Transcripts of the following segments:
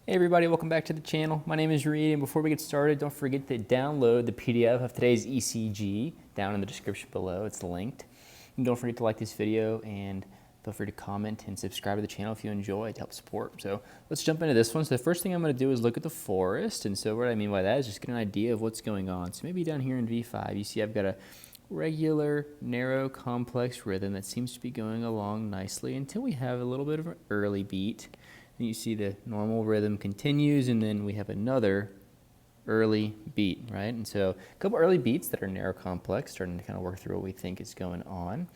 Hey everybody, welcome back to the channel. My name is Reed, and before we get started, don't forget to download the PDF of today's ECG down in the description below. It's linked. And don't forget to like this video and feel free to comment and subscribe to the channel if you enjoy to help support. So let's jump into this one. So the first thing I'm going to do is look at the forest. And so what I mean by that is just get an idea of what's going on. So maybe down here in V5, you see I've got a regular, narrow, complex rhythm that seems to be going along nicely until we have a little bit of an early beat. And you see the normal rhythm continues, and then we have another early beat, right? And so a couple early beats that are narrow complex, starting to kind of work through what we think is going on.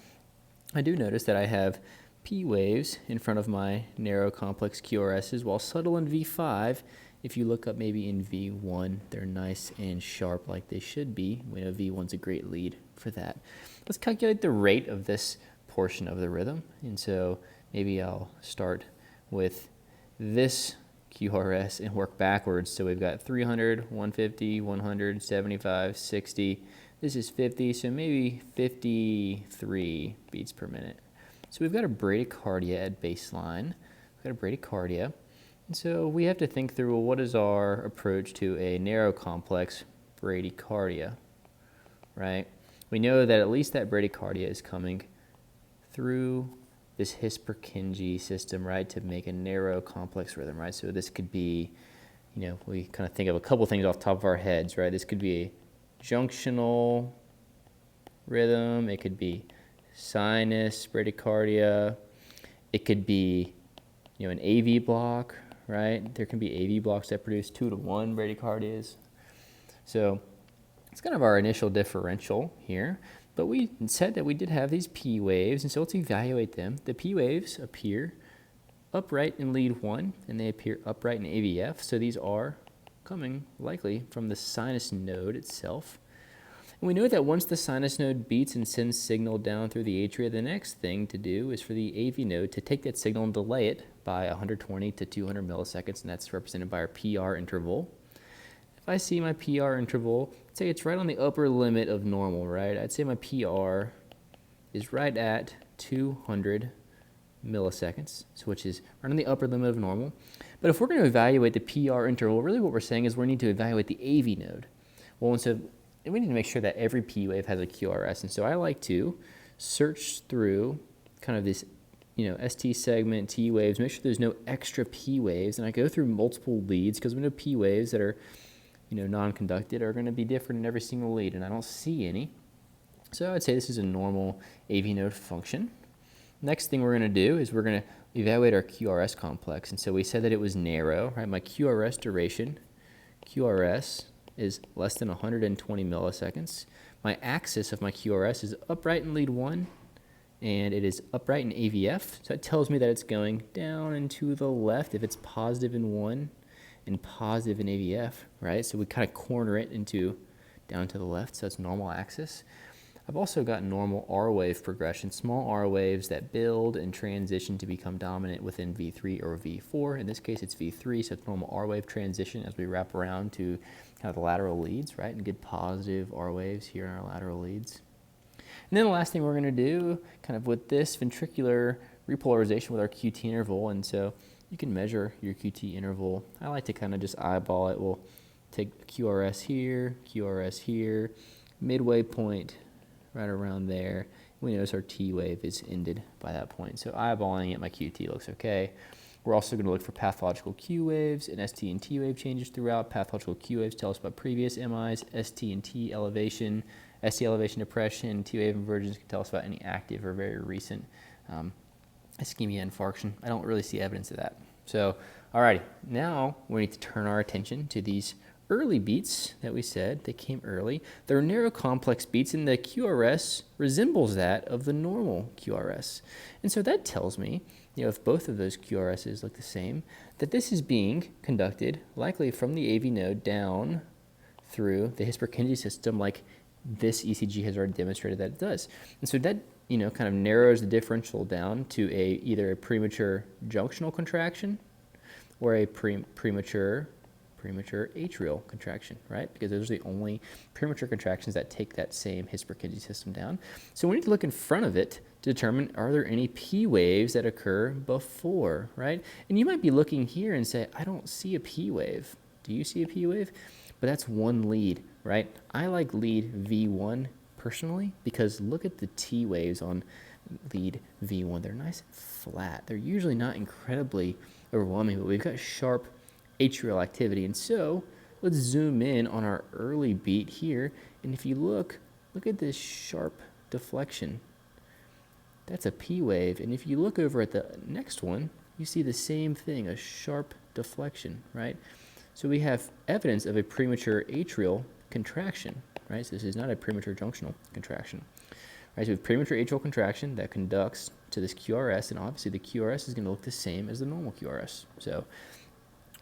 I do notice that I have P waves in front of my narrow complex QRSs, while subtle in V5, if you look up maybe in V1, they're nice and sharp like they should be. We know V1's a great lead for that. Let's calculate the rate of this portion of the rhythm. And so maybe I'll start with this QRS and work backwards. So we've got 300, 150, 100, 75, 60. This is 50, so maybe 53 beats per minute. So we've got a bradycardia at baseline. We've got a bradycardia. And so we have to think through, well, what is our approach to a narrow complex bradycardia, right? We know that at least that bradycardia is coming through this His-Purkinje system, right, to make a narrow complex rhythm, right? So this could be, we kind of think of a couple things off the top of our heads, right? This could be a junctional rhythm. It could be sinus bradycardia. It could be, an AV block, right? There can be AV blocks that produce 2-to-1 bradycardias. So it's kind of our initial differential here. But we said that we did have these P waves, and so let's evaluate them. The P waves appear upright in lead 1, and they appear upright in AVF, so these are coming likely from the sinus node itself. And we know that once the sinus node beats and sends signal down through the atria, the next thing to do is for the AV node to take that signal and delay it by 120 to 200 milliseconds, and that's represented by our PR interval. If I see my PR interval, say it's right on the upper limit of normal, right? I'd say my PR is right at 200 milliseconds, which is right on the upper limit of normal. But if we're going to evaluate the PR interval, really what we're saying is we need to evaluate the AV node. Well, and so we need to make sure that every P wave has a QRS. And so I like to search through kind of this, ST segment, T waves, make sure there's no extra P waves. And I go through multiple leads because we know P waves that are non-conducted are going to be different in every single lead, and I don't see any. So I'd say this is a normal AV node function. Next thing we're going to do is we're going to evaluate our QRS complex. And so we said that it was narrow, right? My QRS duration, QRS is less than 120 milliseconds. My axis of my QRS is upright in lead 1, and it is upright in AVF. So that tells me that it's going down and to the left if it's positive in 1. And positive in AVF, right? So we kind of corner it into down to the left, so that's normal axis. I've also got normal R wave progression, small R waves that build and transition to become dominant within V3 or V4. In this case, it's V3, so it's normal R wave transition as we wrap around to kind of the lateral leads, right? And get positive R waves here in our lateral leads. And then the last thing we're going to do, kind of with this ventricular repolarization with our QT interval, and so you can measure your QT interval. I like to kind of just eyeball it. We'll take QRS here, midway point right around there. We notice our T wave is ended by that point. So eyeballing it, my QT looks okay. We're also going to look for pathological Q waves and ST and T wave changes throughout. Pathological Q waves tell us about previous MIs, ST and T elevation, ST elevation depression, T wave inversions can tell us about any active or very recent ischemia infarction. I don't really see evidence of that. So, alrighty, now we need to turn our attention to these early beats that we said they came early. They're narrow complex beats, and the QRS resembles that of the normal QRS. And so that tells me, if both of those QRSs look the same, that this is being conducted likely from the AV node down through the His-Purkinje system, like this ECG has already demonstrated that it does. And so that kind of narrows the differential down to either a premature junctional contraction or a premature premature atrial contraction, right? Because those are the only premature contractions that take that same His-Purkinje system down. So we need to look in front of it to determine, are there any P waves that occur before, right? And you might be looking here and say, I don't see a P wave. Do you see a P wave? But that's one lead, right? I like lead V1 personally because look at the T waves on lead V1. They're nice and flat. They're usually not incredibly overwhelming, but we've got sharp atrial activity. And so let's zoom in on our early beat here. And if you look at this sharp deflection. That's a P wave. And if you look over at the next one, you see the same thing, a sharp deflection, right? So we have evidence of a premature atrial contraction, right? So this is not a premature junctional contraction. Right, so we have premature atrial contraction that conducts to this QRS, and obviously the QRS is going to look the same as the normal QRS. So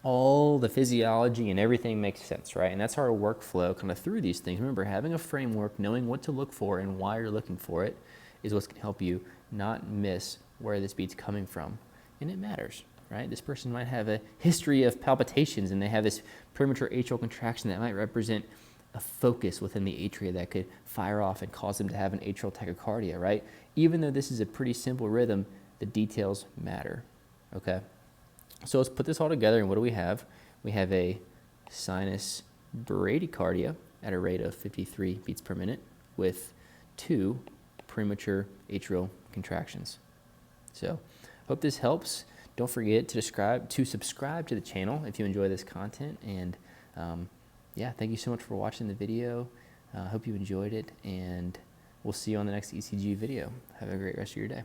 all the physiology and everything makes sense, right? And that's our workflow kind of through these things. Remember, having a framework, knowing what to look for and why you're looking for it is what's going to help you not miss where this beat's coming from. And it matters, right? This person might have a history of palpitations and they have this premature atrial contraction that might represent a focus within the atria that could fire off and cause them to have an atrial tachycardia, right? Even though this is a pretty simple rhythm, the details matter, okay? So let's put this all together, and what do we have? We have a sinus bradycardia at a rate of 53 beats per minute with 2 premature atrial contractions. So hope this helps. Don't forget to subscribe to the channel if you enjoy this content, and yeah, thank you so much for watching the video. I hope you enjoyed it, and we'll see you on the next ECG video. Have a great rest of your day.